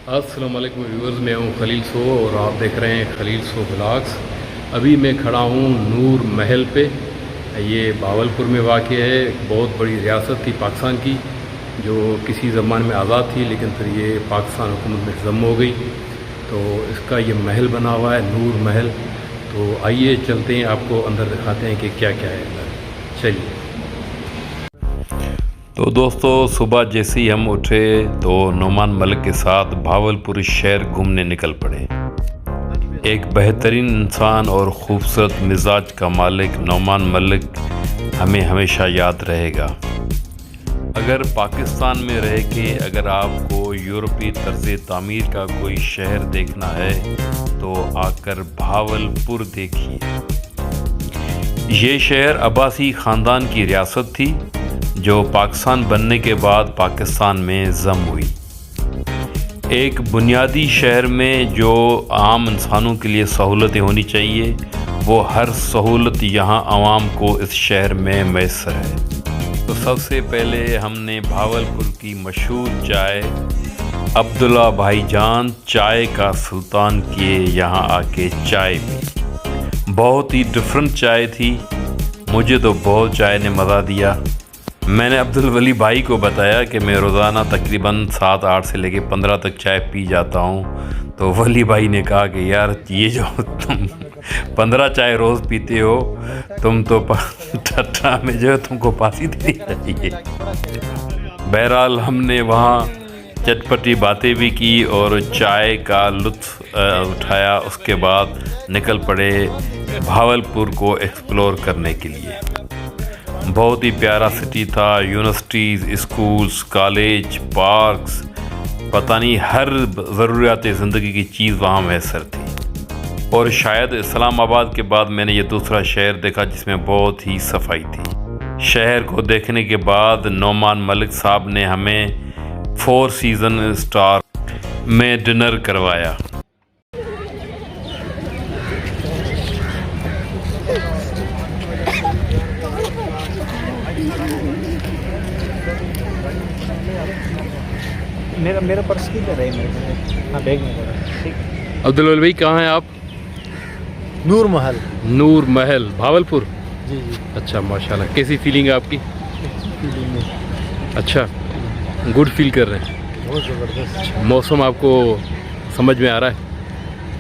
अस्सलाम वालेकुम व्यूअर्स, मैं हूं खलील सो और आप देख रहे हैं खलील सो ब्लॉग्स। अभी मैं खड़ा हूं नूर महल पे। ये भावलपुर में वाक़ है। बहुत बड़ी रियासत थी पाकिस्तान की, जो किसी ज़माने में आज़ाद थी, लेकिन फिर ये पाकिस्तान हुकूमत में ज़म हो गई। तो इसका ये महल बना हुआ है, नूर महल। तो आइए चलते हैं, आपको अंदर दिखाते हैं कि क्या क्या है अंदर। चलिए। तो दोस्तों, सुबह जैसे ही हम उठे तो नोमान मलिक के साथ भावलपुर शहर घूमने निकल पड़े। एक बेहतरीन इंसान और ख़ूबसूरत मिजाज का मालिक नोमान मलिक हमें हमेशा याद रहेगा। अगर पाकिस्तान में रह के अगर आपको यूरोपीय तर्ज़ तामीर का कोई शहर देखना है तो आकर भावलपुर देखिए। ये शहर अब्बासी ख़ानदान की रियासत थी जो पाकिस्तान बनने के बाद पाकिस्तान में ज़म हुई। एक बुनियादी शहर में जो आम इंसानों के लिए सहूलतें होनी चाहिए, वो हर सहूलत यहाँ आवाम को इस शहर में मैसर है। तो सबसे पहले हमने भावलपुर की मशहूर चाय अब्दुल्ला भाईजान चाय का सुल्तान के यहाँ आके चाय पी। बहुत ही डिफरेंट चाय थी, मुझे तो बहुत चाय ने मज़ा दिया। मैंने अब्दुल वली भाई को बताया कि मैं रोज़ाना तकरीबन 7-8 से लेके 15 तक चाय पी जाता हूँ। तो वली भाई ने कहा कि यार, ये जो तुम 15 चाय रोज़ पीते हो, तुम तो ठट्ठा में जो है तुमको फांसी देनी चाहिए। बहरहाल हमने वहाँ चटपटी बातें भी की और चाय का लुत्फ़ उठाया। उसके बाद निकल पड़े भावलपुर को एक्सप्लोर करने के लिए। बहुत ही प्यारा सिटी था। यूनिवर्सिटीज़, स्कूल्स, कॉलेज, पार्क्स, पता नहीं हर ज़रूरियात ज़िंदगी की चीज़ वहाँ मैसर थी। और शायद इस्लामाबाद के बाद मैंने ये दूसरा शहर देखा जिसमें बहुत ही सफाई थी। शहर को देखने के बाद नोमान मलिक साहब ने हमें 4 सीज़न स्टार में डिनर करवाया। मेरा पर्स किधर है? मेरे हाँ, बैग में पड़ा। ठीक। अब्दुल भाई, कहाँ हैं आप? नूर महल। नूर महल भावलपुर। जी जी। अच्छा, माशाल्लाह। कैसी फीलिंग है आपकी? फीलिंग में अच्छा, गुड फील कर रहे हैं। बहुत ज़बरदस्त। मौसम आपको समझ में आ रहा है?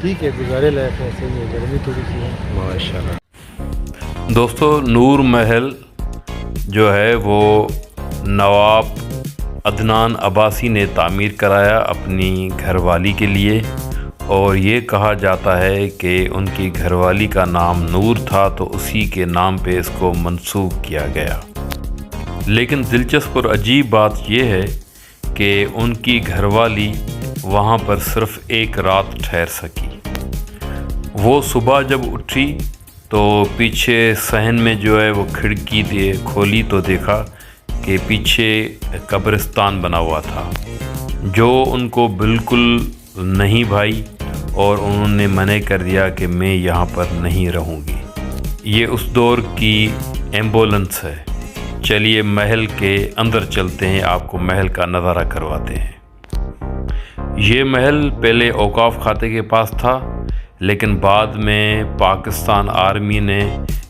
ठीक है, गुजारे लायक है। सही है, गर्मी थोड़ी सी है। माशाल्लाह। दोस्तों, नूर महल जो है वो नवाब अदनान अब्बासी ने तामीर कराया अपनी घरवाली के लिए। और ये कहा जाता है कि उनकी घरवाली का नाम नूर था, तो उसी के नाम पे इसको मंसूब किया गया। लेकिन दिलचस्प और अजीब बात यह है कि उनकी घरवाली वहाँ पर सिर्फ़ एक रात ठहर सकी। वो सुबह जब उठी तो पीछे सहन में जो है वो खिड़की खोली तो देखा कि पीछे कब्रिस्तान बना हुआ था, जो उनको बिल्कुल नहीं भाई, और उन्होंने मना कर दिया कि मैं यहाँ पर नहीं रहूँगी। ये उस दौर की एम्बुलेंस है। चलिए महल के अंदर चलते हैं, आपको महल का नज़ारा करवाते हैं। ये महल पहले औकाफ खाते के पास था, लेकिन बाद में पाकिस्तान आर्मी ने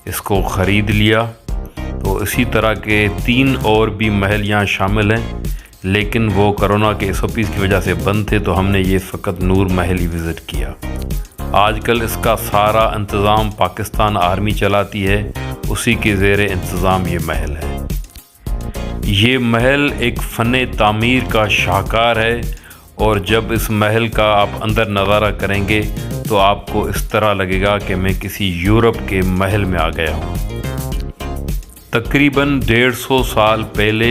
इसको ख़रीद लिया। तो इसी तरह के 3 और भी महल यहाँ शामिल हैं, लेकिन वो कोरोना के SOPs की वजह से बंद थे, तो हमने ये फ़कत नूर महल ही विज़िट किया। आजकल इसका सारा इंतज़ाम पाकिस्तान आर्मी चलाती है, उसी के ज़ेर इंतज़ाम ये महल है। ये महल एक फ़न तामीर का शाहकार है, और जब इस महल का आप अंदर नज़ारा करेंगे तो आपको इस तरह लगेगा कि मैं किसी यूरोप के महल में आ गया हूँ। तकरीबन 150 साल पहले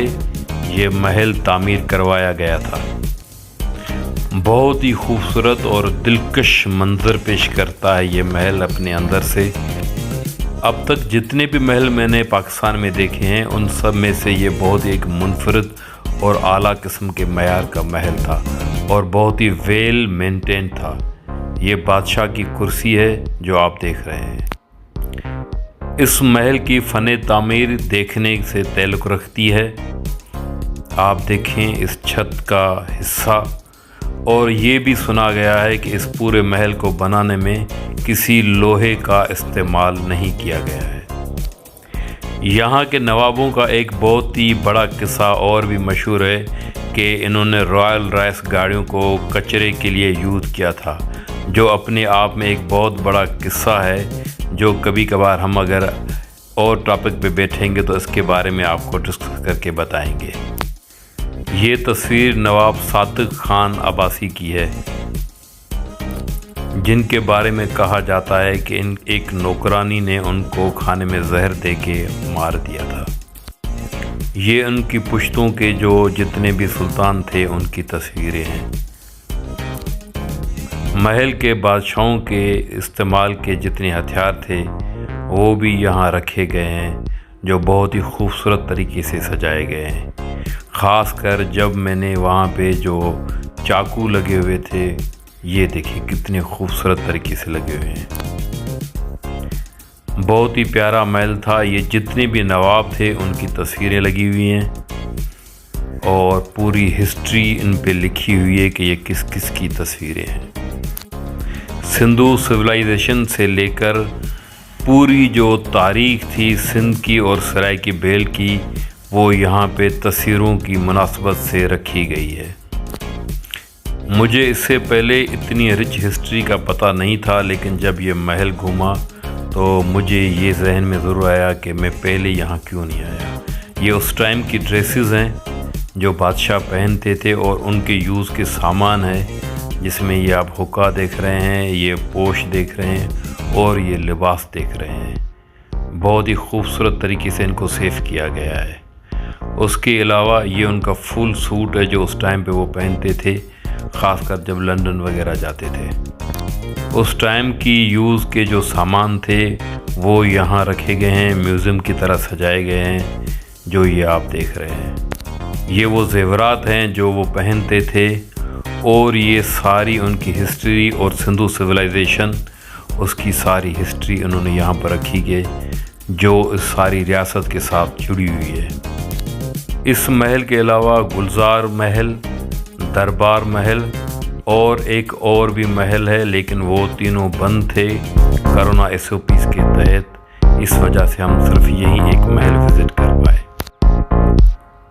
ये महल तामीर करवाया गया था। बहुत ही खूबसूरत और दिलकश मंजर पेश करता है ये महल अपने अंदर से। अब तक जितने भी महल मैंने पाकिस्तान में देखे हैं, उन सब में से ये बहुत एक मुनफरद और आला किस्म के मयार का महल था, और बहुत ही वेल मेंटेन था। ये बादशाह की कुर्सी है जो आप देख रहे हैं। इस महल की फ़न तामीर देखने से ताल्लुक़ रखती है। आप देखें इस छत का हिस्सा اور یہ بھی سنا گیا ہے کہ اس پورے محل کو بنانے میں کسی لوہے کا استعمال نہیں کیا گیا ہے۔ یہاں کے نوابوں کا ایک بہت ہی بڑا قصہ اور بھی مشہور ہے کہ انہوں نے رائل رائس گاڑیوں کو کچرے کے لیے یوز کیا تھا، جو اپنے آپ میں ایک بہت بڑا قصہ ہے، جو کبھی کبھار ہم اگر اور ٹاپک پہ بیٹھیں گے تو اس کے بارے میں آپ کو ڈسکس کر کے بتائیں گے۔ یہ تصویر نواب صادق خان عباسی کی ہے، جن کے بارے میں کہا جاتا ہے کہ ایک نوکرانی نے ان کو کھانے میں زہر دے کے مار دیا تھا۔ یہ ان کی پشتوں کے جو جتنے بھی سلطان تھے ان کی تصویریں ہیں۔ محل کے بادشاہوں کے استعمال کے جتنے ہتھیار تھے وہ بھی یہاں رکھے گئے ہیں، جو بہت ہی خوبصورت طریقے سے سجائے گئے ہیں۔ خاص کر جب میں نے وہاں پہ جو چاقو لگے ہوئے تھے، یہ دیکھیں کتنے خوبصورت طریقے سے لگے ہوئے ہیں۔ بہت ہی پیارا محل تھا۔ یہ جتنے بھی نواب تھے ان کی تصویریں لگی ہوئی ہیں اور پوری ہسٹری ان پہ لکھی ہوئی ہے کہ یہ کس کس کی تصویریں ہیں۔ سندھو سویلائزیشن سے لے کر پوری جو تاریخ تھی سندھ کی اور سرائے کی بیل کی، وہ یہاں پہ تصویروں کی مناسبت سے رکھی گئی ہے۔ مجھے اس سے پہلے اتنی رچ ہسٹری کا پتہ نہیں تھا، لیکن جب یہ محل گھوما تو مجھے یہ ذہن میں ضرور آیا کہ میں پہلے یہاں کیوں نہیں آیا۔ یہ اس ٹائم کی ڈریسز ہیں جو بادشاہ پہنتے تھے اور ان کے یوز کے سامان ہے، جس میں یہ آپ حقہ دیکھ رہے ہیں، یہ پوش دیکھ رہے ہیں اور یہ لباس دیکھ رہے ہیں۔ بہت ہی خوبصورت طریقے سے ان کو سیو کیا گیا ہے۔ اس کے علاوہ یہ ان کا فل سوٹ ہے جو اس ٹائم پہ وہ پہنتے تھے، خاص کر جب لندن وغیرہ جاتے تھے۔ اس ٹائم کی یوز کے جو سامان تھے وہ یہاں رکھے گئے ہیں، میوزیم کی طرح سجائے گئے ہیں، جو یہ آپ دیکھ رہے ہیں۔ یہ وہ زیورات ہیں جو وہ پہنتے تھے، اور یہ ساری ان کی ہسٹری اور سندھو سویلائزیشن، اس کی ساری ہسٹری انہوں نے یہاں پر رکھی گئی، جو اس ساری ریاست کے ساتھ جڑی ہوئی ہے۔ اس محل کے علاوہ گلزار محل، دربار محل اور ایک اور بھی محل ہے، لیکن وہ تینوں بند تھے کرونا SOPs کے تحت، اس وجہ سے ہم صرف یہی ایک محل وزٹ کر پائے۔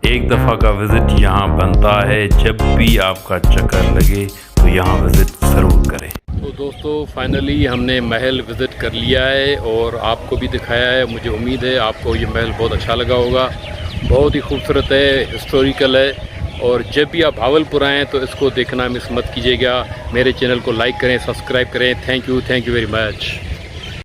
ایک دفعہ کا وزٹ یہاں بنتا ہے، جب بھی آپ کا چکر لگے تو یہاں وزٹ ضرور کریں۔ تو دوستو فائنلی ہم نے محل وزٹ کر لیا ہے اور آپ کو بھی دکھایا ہے۔ مجھے امید ہے آپ کو یہ محل بہت اچھا لگا ہوگا۔ بہت ہی خوبصورت ہے، ہسٹوریکل ہے، اور جب بھی آپ بھاولپور آئیں تو اس کو دیکھنا مس مت کیجیے گا۔ میرے چینل کو لائک کریں، سبسکرائب کریں۔ Thank you very much.